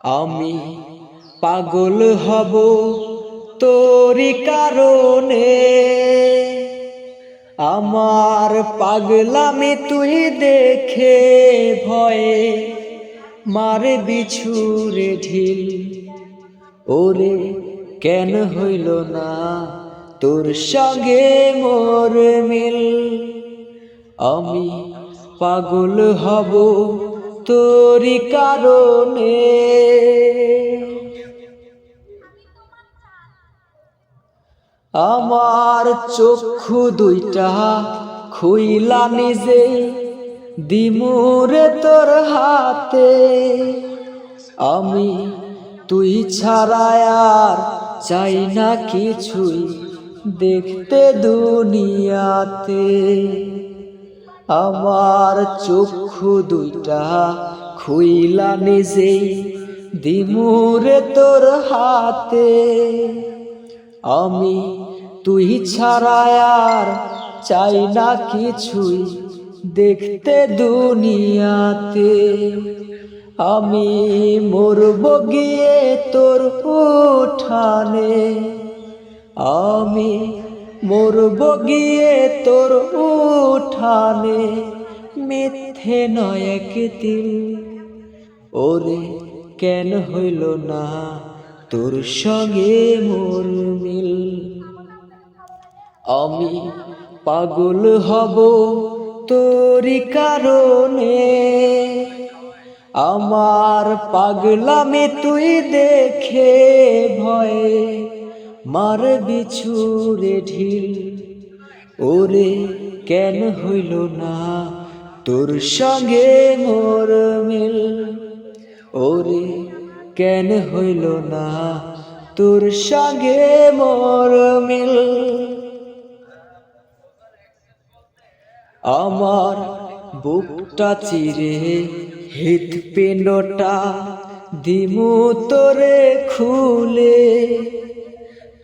আমি পাগল হব তোরি কারণে, আমার পাগলামি তুই দেখে ভয়ে মারে বিছুরে ঢিল। ওরে কেন হইল না তোর সঙ্গে মোর মিল, আমি পাগল হব তোরি কারণে। আমার চক্ষু দুইটা খুইলা নিজে দিমুরে তোর হাতে, আমি তুই ছাড়া আর চাই না কিছুই দেখতে দুনিয়াতে। আমার চক্ষু দুইটা খুইলা নিজে দিমুরে তোর হাতে, আমি তুই ছাড়া আর চাই না কিছুই দেখতে দুনিয়াতে। আমি মরব গিয়ে তোর উঠানে, আমি মরব গিয়ে তোর উঠানে, মিথ্যে নয় একদিন। ওরে কেন হইল না তোর সঙ্গে মোর মিল, আমি পাগল হব তোরি কারণে। আমার পাগলামি তুই দেখে ভয়ে মার বিছুরে ঢিল। ওরে কেন হইল না তোর সঙ্গে মোর মিল, ওরে কেন হইল না তোর সঙ্গে মোর মিল। আমার বুকটা চিরে হৃৎপিণ্ডটা দিমু তোরে খুলে,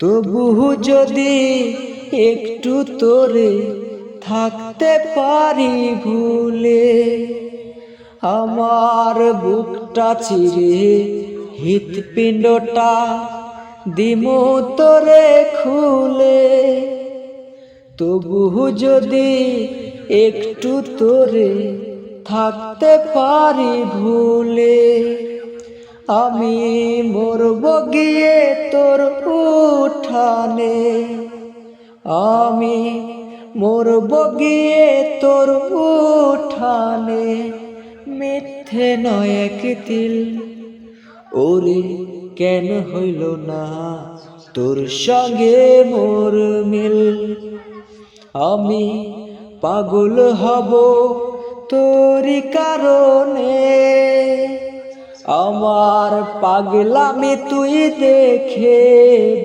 তবু যদি একটু তোরে থাকতে পারি ভুলে। আমার বুকটা চিরে হৃৎপিণ্ডটা দিমু তোরে খুলে, তবু যদি একটু তোরে থাকতে পারি ভুলে। আমি মরব গিয়ে তোর উঠানে, আমি মরব গিয়ে তোর উঠানে, মিথ্যে নয় একদিন। ওরে কেন হইল না তোর সঙ্গে মোর মিল, আমি পাগল হব তোরি কারণে। আমার পাগলামি তুই দেখে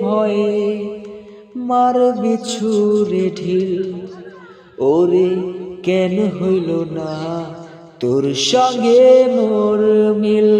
ভয়ে মার বিছুরে ঢিল। ওরে কেন হইল না তোর সঙ্গে মোর মিল।